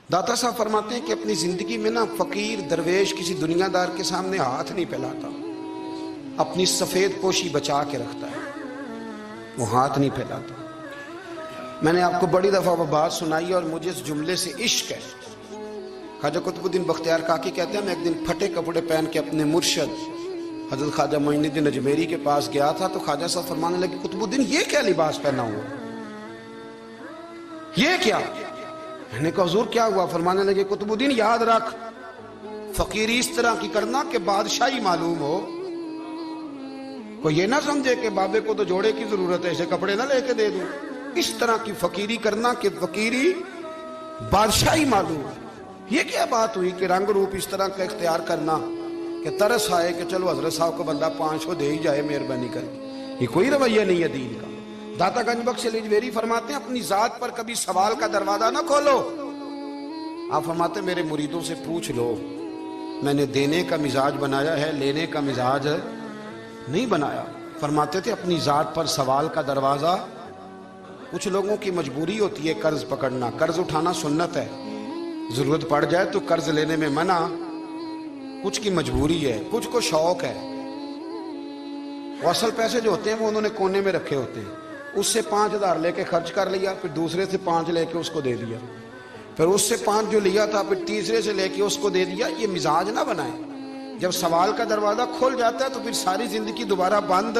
दाता साहब फरमाते हैं कि अपनी जिंदगी में ना फकीर दरवेश किसी दुनियादार के सामने हाथ नहीं फैलाता, अपनी सफेद पोशी बचा के रखता है, वो हाथ नहीं फैलाता। मैंने आपको बड़ी दफा वो बात सुनाई और मुझे इस जुमले से इश्क है। ख्वाजा कुतुबुद्दीन बख्तियार काकी कहते हैं, मैं एक दिन फटे कपड़े पहन के अपने मुर्शद हजरत ख्वाजा मोइनुद्दीन अजमेरी के पास गया था, तो ख्वाजा साहब फरमाने लगे, कुतुबुद्दीन ये क्या लिबास पहना हुआ, ये क्या? मैंने कहा हुजूर क्या हुआ? फरमाने लगे, कुतुबुद्दीन याद रख, फकीरी इस तरह की करना कि बादशाही मालूम हो, कोई ये ना समझे कि बाबे को तो जोड़े की जरूरत है, ऐसे कपड़े ना लेके दे दूं। इस तरह की फकीरी करना कि फकीरी बादशाही मालूम हो। ये क्या बात हुई कि रंग रूप इस तरह का इख्तियार करना कि तरस आए कि चलो हजरत साहब को बंदा 500 दे ही जाए मेहरबानी करके। ये कोई रवैया नहीं है दीन का। दाता गंज बख्श अजमेरी फरमाते हैं, अपनी जात पर कभी सवाल का दरवाजा ना खोलो। आप फरमाते मेरे मुरीदों से पूछ लो, मैंने देने का मिजाज बनाया है, लेने का मिजाज नहीं बनाया। फरमाते थे अपनी जात पर सवाल का दरवाजा, कुछ लोगों की मजबूरी होती है कर्ज पकड़ना, कर्ज उठाना सुन्नत है, जरूरत पड़ जाए तो कर्ज लेने में मना, कुछ की मजबूरी है, कुछ को शौक है। वो असल पैसे जो होते हैं वो उन्होंने कोने में रखे होते हैं, उससे 5000 लेके खर्च कर लिया, फिर दूसरे से 5 लेके उसको दे दिया, फिर उससे 5 जो लिया था फिर तीसरे से लेके उसको दे दिया। ये मिजाज ना बनाए। जब सवाल का दरवाजा खुल जाता है तो फिर सारी जिंदगी दोबारा बंद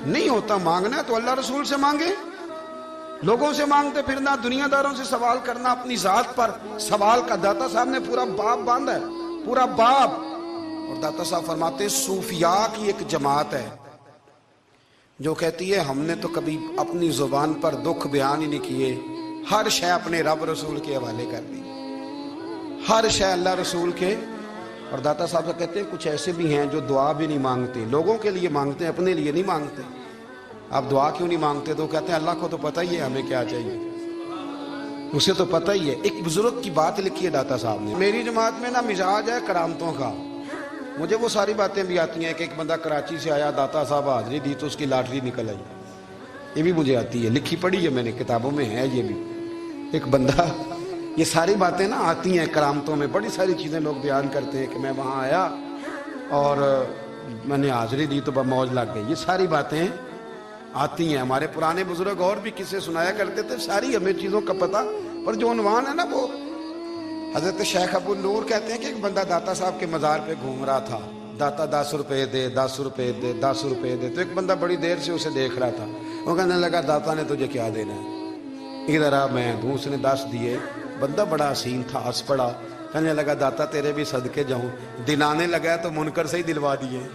नहीं होता। मांगना है तो अल्लाह रसूल से मांगे, लोगों से मांगते फिरना, दुनियादारों से सवाल करना, अपनी जात पर सवाल का। दाता साहब ने पूरा बाब बांधा है, पूरा बाब। और दाता साहब फरमाते हैं, सूफिया की एक जमात है जो कहती है हमने तो कभी अपनी जुबान पर दुख बयान ही नहीं किए, हर शय अपने रब रसूल के हवाले कर दी, हर शय अल्लाह रसूल के। और दाता साहब से कहते हैं कुछ ऐसे भी हैं जो दुआ भी नहीं मांगते, लोगों के लिए मांगते हैं, अपने लिए नहीं मांगते। आप दुआ क्यों नहीं मांगते? तो कहते हैं अल्लाह को तो पता ही है हमें क्या चाहिए, उसे तो पता ही है। एक बुजुर्ग की बात लिखी है दाता साहब ने, मेरी जमात में ना मिजाज है करामतों का। मुझे वो सारी बातें भी आती हैं कि एक बंदा कराची से आया, दाता साहब हाजिरी दी तो उसकी लॉटरी निकल आई, ये भी मुझे आती है, लिखी पढ़ी है मैंने, किताबों में है ये भी। एक बंदा, ये सारी बातें ना आती हैं करामतों में, बड़ी सारी चीज़ें लोग बयान करते हैं कि मैं वहाँ आया और मैंने हाजिरी दी तो मौज लग गई। ये सारी बातें आती हैं। हमारे पुराने बुजुर्ग और भी किस्से सुनाया करते थे, सारी हमें चीज़ों का पता, पर जो उन्वान है ना वो हजरत शेख अबू नूर कहते हैं कि एक बंदा दाता साहब के मज़ार पे घूम रहा था, दाता 10 रुपये दे, 10 रुपये दे, 10 रुपये दे। तो एक बंदा बड़ी देर से उसे देख रहा था, वो कहने लगा दाता ने तुझे क्या देना है, इधर आ मैं दूँ। उसने 10 दिए। बंदा बड़ा हसीन था, हंस पड़ा, कहने लगा दाता तेरे भी सदके जाऊँ। दिलाने लगा तो मुनकर से ही दिलवा दिए,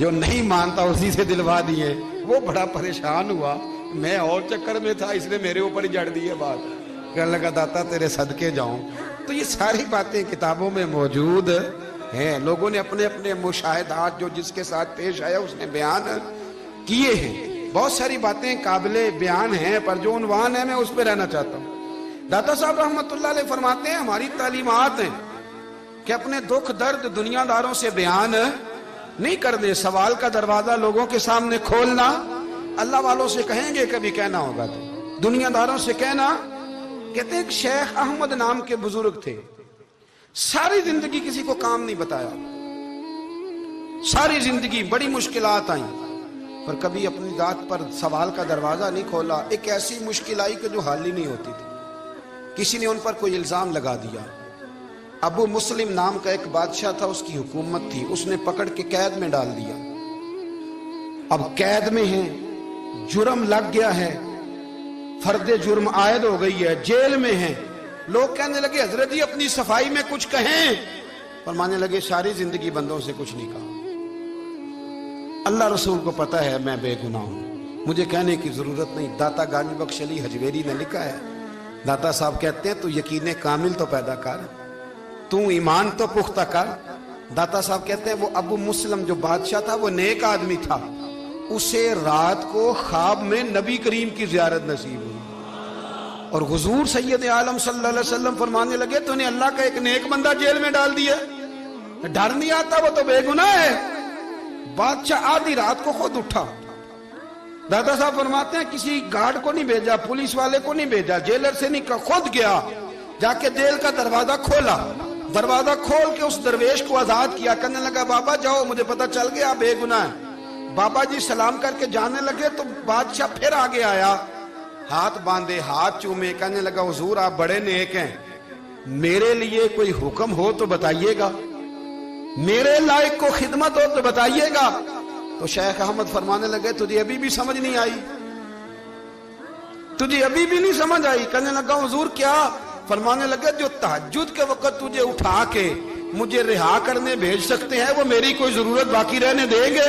जो नहीं मानता उसी से दिलवा दिए। वो बड़ा परेशान हुआ, मैं और चक्कर में था, इसने मेरे ऊपर ही जड़ दी है बात। कहने लगा दाता तेरे सदके जाऊं। तो ये सारी बातें किताबों में मौजूद हैं, लोगों ने अपने अपने मुशाहिदात जो जिसके साथ पेश आया उसने बयान किए हैं। बहुत सारी बातें काबिले बयान हैं, पर जो उन्वान है मैं उस पर रहना चाहता हूँ। दाता साहब रहमतुल्लाह अलैह फरमाते हैं, हमारी तालीमात हैं कि अपने दुख दर्द दुनियादारों से बयान नहीं करने, सवाल का दरवाजा लोगों के सामने खोलना। अल्लाह वालों से कहेंगे कभी कहना होगा तो दुनियादारों से कहना। कहते हैं शेख अहमद नाम के बुजुर्ग थे, सारी जिंदगी किसी को काम नहीं बताया, सारी जिंदगी बड़ी मुश्किलात आई, पर कभी अपनी जात पर सवाल का दरवाजा नहीं खोला। एक ऐसी मुश्किल आई कि जो हल ही नहीं होती थी। किसी ने उन पर कोई इल्जाम लगा दिया। अबू मुस्लिम नाम का एक बादशाह था, उसकी हुकूमत थी, उसने पकड़ के कैद में डाल दिया। अब कैद में है, जुर्म लग गया है, फर्दे जुर्म आयद हो गई है, जेल में है। लोग कहने लगे हजरत जी अपनी सफाई में कुछ कहें, पर मानने लगे सारी जिंदगी बंदों से कुछ नहीं कहा, अल्लाह रसूल को पता है मैं बेगुनाह हूं, मुझे कहने की जरूरत नहीं। दाता गंज बख्श अली हजवेरी ने लिखा है, दाता साहब कहते हैं तू यकीन कामिल तो पैदा कर, तू ईमान तो पुख्ता कर। दाता साहब कहते हैं वो अबू मुस्लिम जो बादशाह था वो नेक आदमी था, उसे रात को ख्वाब में नबी करीम की ज़ियारत नसीब हुई और हुजूर सैयद आलम सल्लल्लाहु अलैहि वसल्लम फरमाने लगे तूने अल्लाह का एक नेक बंदा जेल में डाल दिया, डर नहीं आता, वो तो बेगुनाह है। बादशाह आधी रात को खुद उठा। दादा साहब फरमाते हैं किसी गार्ड को नहीं भेजा, पुलिस वाले को नहीं भेजा, जेलर से नहीं, खुद गया جا کے جیل کا دروازہ کھولا، دروازہ کھول کے اس درویش کو آزاد کیا، کہنے لگا بابا جاؤ، مجھے پتا چل گیا بے گناہ ہے۔ بابا جی سلام کر کے جانے لگے تو بادشاہ پھر آگے آیا، ہاتھ باندھے، ہاتھ چومے، کہنے لگا حضور آپ بڑے نیک ہیں، میرے لیے کوئی حکم ہو تو بتائیے گا، میرے لائق کو خدمت ہو تو بتائیے گا۔ تو شیخ احمد فرمانے لگے تجھے ابھی بھی سمجھ نہیں آئی، تجھے ابھی بھی نہیں سمجھ آئی؟ کہنے لگا حضور کیا؟ فرمانے لگے جو تہجد کے وقت تجھے اٹھا کے مجھے رہا کرنے بھیج سکتے ہیں وہ میری کوئی ضرورت باقی رہنے دیں گے؟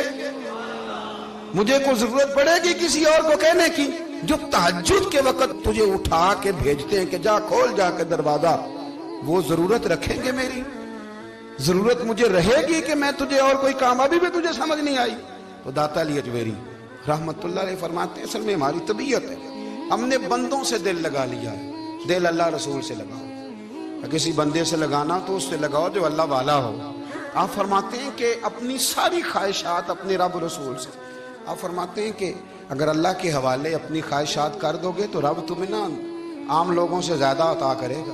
مجھے کوئی ضرورت پڑے گی کسی اور کو کہنے کی؟ جو تہجد کے وقت تجھے اٹھا کے بھیجتے ہیں کہ جا کھول جا کے دروازہ، وہ ضرورت رکھیں گے میری؟ ضرورت مجھے رہے گی کہ میں تجھے اور کوئی کام؟ ابھی بھی تجھے سمجھ نہیں آئی؟ تو داتا علی اجمیری رحمت اللہ علیہ فرماتے ہیں اصل میں ہماری طبیعت ہے، ہم نے بندوں سے دل لگا لیا ہے، دل اللہ رسول سے لگاؤ، کسی بندے سے لگانا تو اس سے لگاؤ جو اللہ والا ہو۔ آپ فرماتے ہیں کہ اپنی ساری خواہشات اپنے رب رسول سے، آپ فرماتے ہیں کہ اگر اللہ کے حوالے اپنی خواہشات کر دو گے تو رب تمہیں نا عام لوگوں سے زیادہ عطا کرے گا۔